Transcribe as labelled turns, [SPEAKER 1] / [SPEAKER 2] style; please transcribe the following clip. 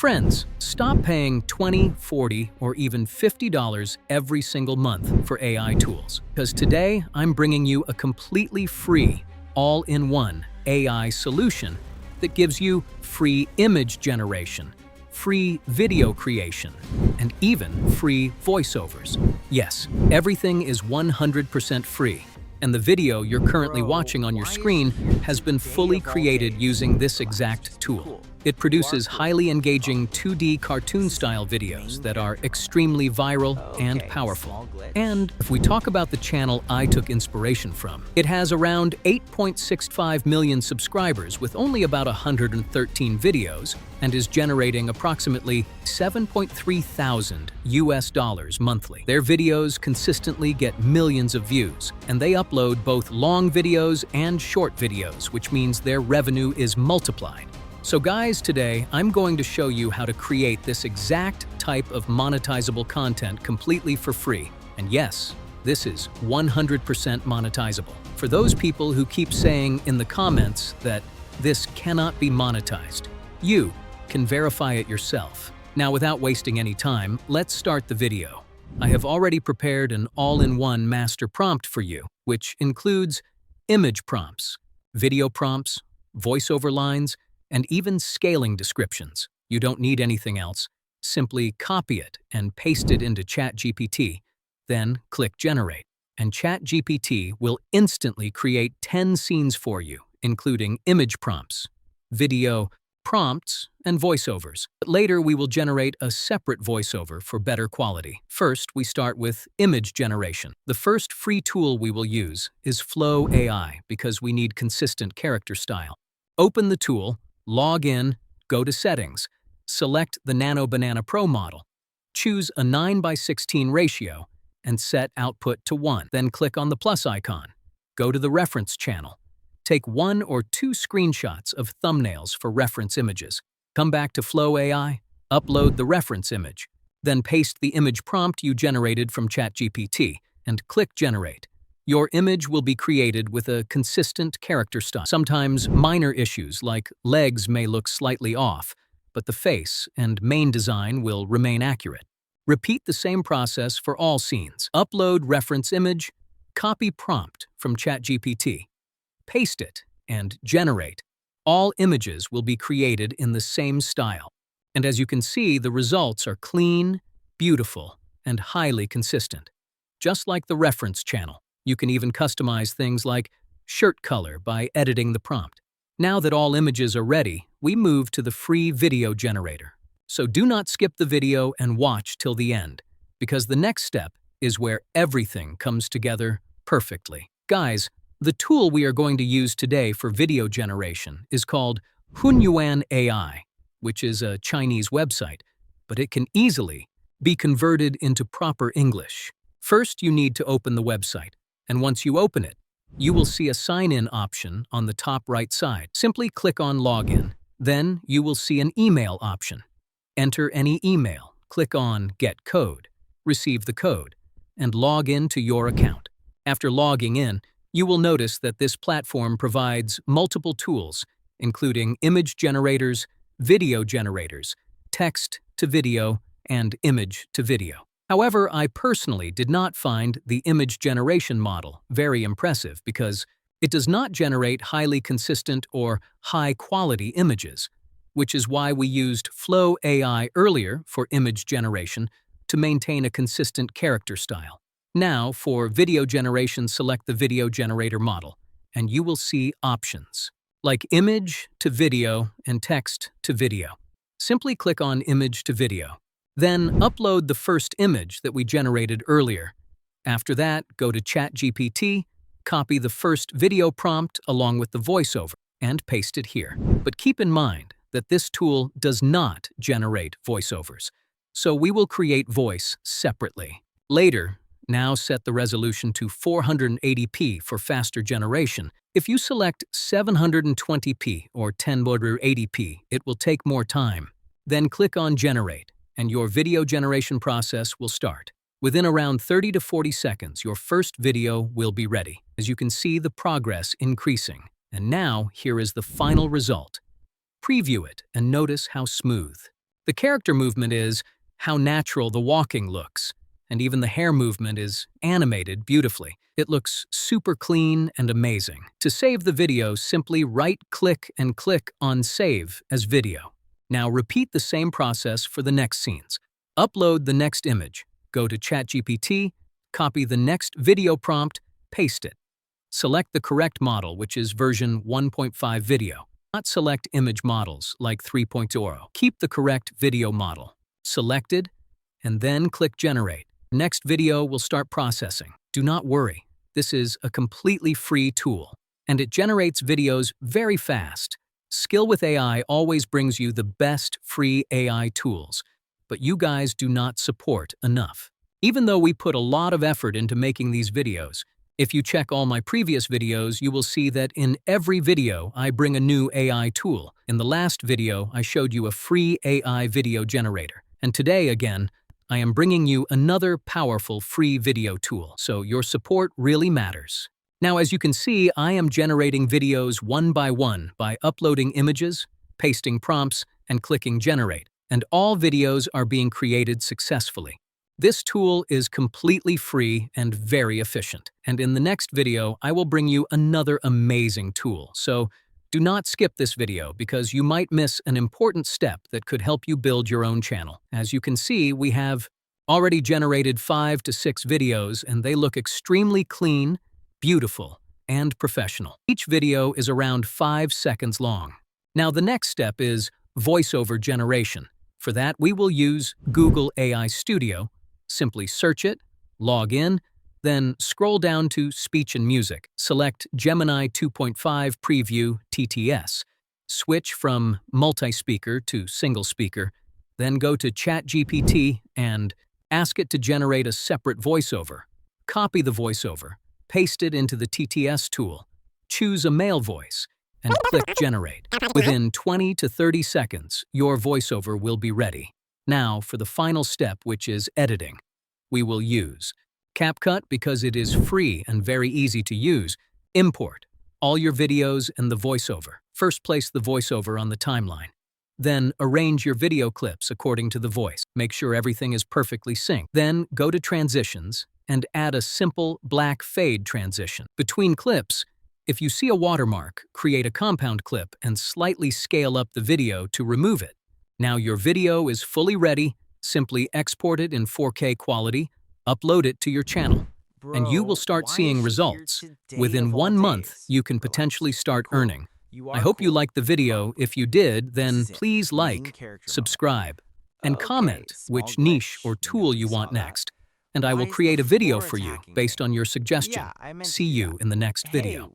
[SPEAKER 1] Friends, stop paying $20, $40, or even $50 every single month for AI tools, because today I'm bringing you a completely free, all-in-one AI solution that gives you free image generation, free video creation, and even free voiceovers. Yes, everything is 100% free, and the video you're currently watching on your screen has been fully created using this exact tool. It produces highly engaging 2D cartoon-style videos that are extremely viral and powerful. And if we talk about the channel I took inspiration from, it has around 8.65 million subscribers with only about 113 videos and is generating approximately $7.3 thousand monthly. Their videos consistently get millions of views, and they upload both long videos and short videos, which means their revenue is multiplied. So guys, today I'm going to show you how to create this exact type of monetizable content completely for free. And yes, this is 100% monetizable. For those people who keep saying in the comments that this cannot be monetized, you can verify it yourself. Now, without wasting any time, let's start the video. I have already prepared an all-in-one master prompt for you, which includes image prompts, video prompts, voiceover lines, and even scaling descriptions. You don't need anything else. Simply copy it and paste it into ChatGPT, then click Generate, and ChatGPT will instantly create 10 scenes for you, including image prompts, video prompts, and voiceovers. But later, we will generate a separate voiceover for better quality. First, we start with image generation. The first free tool we will use is Flow AI because we need consistent character style. Open the tool, log in, go to Settings, select the Nano Banana Pro model, choose a 9:16 ratio, and set output to 1. Then click on the plus icon. Go to the reference channel. Take 1 or 2 screenshots of thumbnails for reference images. Come back to Flow AI, upload the reference image, then paste the image prompt you generated from ChatGPT, and click Generate. Your image will be created with a consistent character style. Sometimes minor issues like legs may look slightly off, but the face and main design will remain accurate. Repeat the same process for all scenes. Upload reference image, copy prompt from ChatGPT, paste it, and generate. All images will be created in the same style. And as you can see, the results are clean, beautiful, and highly consistent. Just like the reference channel. You can even customize things like shirt color by editing the prompt. Now that all images are ready, we move to the free video generator. So do not skip the video and watch till the end, because the next step is where everything comes together perfectly. Guys, the tool we are going to use today for video generation is called Hunyuan AI, which is a Chinese website, but it can easily be converted into proper English. First, you need to open the website. And once you open it, you will see a sign-in option on the top right side. Simply click on Login. Then you will see an email option. Enter any email, click on Get Code, receive the code, and log in to your account. After logging in, you will notice that this platform provides multiple tools, including image generators, video generators, text to video, and image to video. However, I personally did not find the image generation model very impressive because it does not generate highly consistent or high-quality images, which is why we used Flow AI earlier for image generation to maintain a consistent character style. Now, for video generation, select the video generator model, and you will see options like image to video and text to video. Simply click on Image to Video. Then upload the first image that we generated earlier. After that, go to ChatGPT, copy the first video prompt along with the voiceover, and paste it here. But keep in mind that this tool does not generate voiceovers, so we will create voice separately. Later, now set the resolution to 480p for faster generation. If you select 720p or 1080p, it will take more time. Then click on Generate, and your video generation process will start. Within around 30 to 40 seconds, your first video will be ready. As you can see, the progress increasing. And now, here is the final result. Preview it and notice how smooth, The character movement is how natural the walking looks, and even the hair movement is animated beautifully. It looks super clean and amazing. To save the video, simply right-click and click on Save as Video. Now repeat the same process for the next scenes. Upload the next image. Go to ChatGPT, copy the next video prompt, paste it. Select the correct model, which is version 1.5 video. Not select image models like 3.0. Keep the correct video model selected, and then click Generate. Next video will start processing. Do not worry, this is a completely free tool, and it generates videos very fast. Skill with AI always brings you the best free AI tools, but you guys do not support enough. Even though we put a lot of effort into making these videos, if you check all my previous videos, you will see that in every video I bring a new AI tool. In the last video, I showed you a free AI video generator. And today, again, I am bringing you another powerful free video tool, so your support really matters. Now, as you can see, I am generating videos one by uploading images, pasting prompts, and clicking Generate, and all videos are being created successfully. This tool is completely free and very efficient, and in the next video, I will bring you another amazing tool, so do not skip this video because you might miss an important step that could help you build your own channel. As you can see, we have already generated 5 to 6 videos, and they look extremely clean, beautiful, and professional. Each video is around 5 seconds long. Now, the next step is voiceover generation. For that, we will use Google AI Studio. Simply search it, log in, then scroll down to Speech and Music. Select Gemini 2.5 Preview TTS. Switch from multi-speaker to single speaker, then go to ChatGPT and ask it to generate a separate voiceover. Copy the voiceover, paste it into the TTS tool, choose a male voice, and click Generate. Within 20 to 30 seconds, your voiceover will be ready. Now, for the final step, which is editing. We will use CapCut because it is free and very easy to use. Import all your videos and the voiceover. First, place the voiceover on the timeline. Then, arrange your video clips according to the voice. Make sure everything is perfectly synced. Then, go to Transitions and add a simple black fade transition. Between clips, if you see a watermark, create a compound clip and slightly scale up the video to remove it. Now your video is fully ready. Simply export it in 4K quality, upload it to your channel, and you will start seeing results. Within 1 month, you can potentially start earning. I hope you liked the video. If you did, then please like, subscribe, and comment which niche or tool you want next. And I will create a video for you based on your suggestion. See you in the next video.